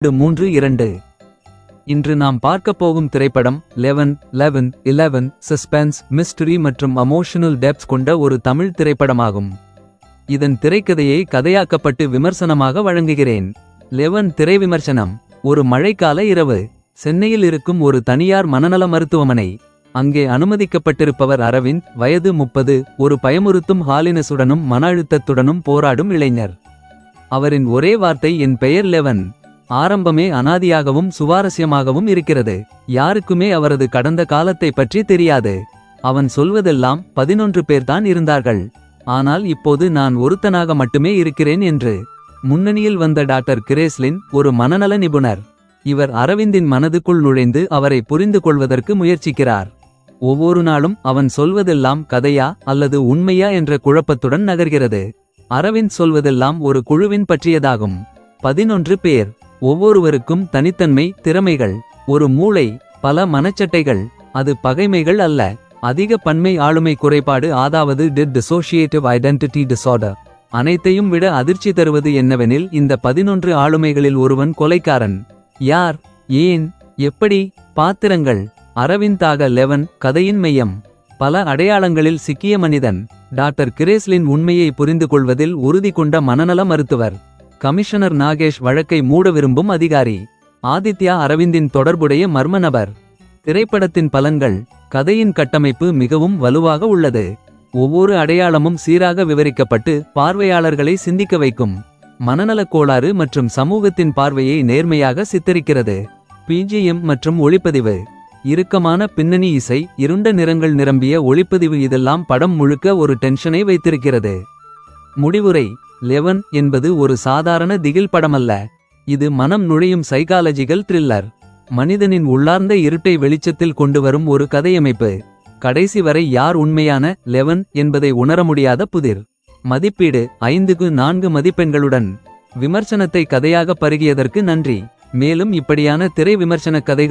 3-2 இன்று நாம் பார்க்கப் போகும் திரைப்படம் 11 சஸ்பென்ஸ் மிஸ்டரி மற்றும் எமோஷனல் டெப்த்ஸ் கொண்ட ஒரு தமிழ் திரைப்படமாகும். இதன் திரைக்கதையை கதையாக்கப்பட்டு விமர்சனமாக வழங்குகிறேன். 11 திரை விமர்சனம். ஒரு மழைக்கால இரவு, சென்னையில் இருக்கும் ஒரு தனியார் மனநல மருத்துவமனை. அங்கே அனுமதிக்கப்பட்டிருப்பவர் அரவிந்த், வயது 30, ஒரு பயமுறுத்தும் ஹாலினஸுடனும் மன அழுத்தத்துடனும் போராடும் இளைஞர். அவரின் ஒரே வார்த்தை என் பெயர் 11. ஆரம்பமே அனாதியாகவும் சுவாரஸ்யமாகவும் இருக்கிறது. யாருக்குமே அவரது கடந்த காலத்தை பற்றி தெரியாது. அவன் சொல்வதெல்லாம் 11 பேர்தான் இருந்தார்கள், ஆனால் இப்போது நான் ஒருத்தனாக மட்டுமே இருக்கிறேன் என்று. முன்னணியில் வந்த டாக்டர் கிரேஸ்லின் ஒரு மனநல நிபுணர். இவர் அரவிந்தின் மனதுக்குள் நுழைந்து அவரை புரிந்து கொள்வதற்கு முயற்சிக்கிறார். ஒவ்வொரு நாளும் அவன் சொல்வதெல்லாம் கதையா அல்லது உண்மையா என்ற குழப்பத்துடன் நகர்கிறது. அரவிந்த் சொல்வதெல்லாம் ஒரு குழுவின் பற்றியதாகும். 11 பேர், ஒவ்வொருவருக்கும் தனித்தன்மை, திறமைகள், ஒரு மூளை, பல மனச்சட்டைகள். அது பகைமைகள் அல்ல, அதிக பன்மை ஆளுமை குறைபாடு, அதாவது டிசோசியேட்டிவ் ஐடென்டிட்டி டிஸார்டர். அனைத்தையும் விட அதிர்ச்சி தருவது என்னவெனில், இந்த 11 ஆளுமைகளில் ஒருவன் கொலைக்காரன். யார், ஏன், எப்படி? பாத்திரங்கள். அரவிந்தாக 11 கதையின் மையம். பல அடையாளங்களில் சிக்கிய மனிதன். டாக்டர் கிரேஸ்லின் உண்மையை புரிந்து கொள்வதில் உறுதி கொண்ட மனநல மருத்துவர். கமிஷனர் நாகேஷ் வழக்கை மூட விரும்பும் அதிகாரி. ஆதித்யா அரவிந்தின் தொடர்புடைய மர்ம நபர். திரைப்படத்தின் பலன்கள். கதையின் கட்டமைப்பு மிகவும் வலுவாக உள்ளது. ஒவ்வொரு அடையாளமும் சீராக விவரிக்கப்பட்டு பார்வையாளர்களை சிந்திக்க வைக்கும். மனநலக் கோளாறு மற்றும் சமூகத்தின் பார்வையை நேர்மையாக சித்தரிக்கிறது. பிஜிஎம் மற்றும் ஒளிப்பதிவு. இறுக்கமான பின்னணி இசை, இருண்ட நிறங்கள் நிரம்பிய ஒளிப்பதிவு, இதெல்லாம் படம் முழுக்க ஒரு டென்ஷனை வைத்திருக்கிறது. முடிவுரை. 11 என்பது ஒரு சாதாரண திகில் படமல்ல. இது மனம் நுழையும் சைக்காலஜிக்கல் த்ரில்லர். மனிதனின் உள்ளார்ந்த இருட்டை வெளிச்சத்தில் கொண்டுவரும் ஒரு கதையமைப்பு. கடைசி வரை யார் உண்மையான 11 என்பதை உணர முடியாத புதிர். மதிப்பீடு 5க்கு 4 மதிப்பெண்களுடன். விமர்சனத்தை கதையாக பருகியதற்கு நன்றி. மேலும் இப்படியான திரை விமர்சன கதைகள்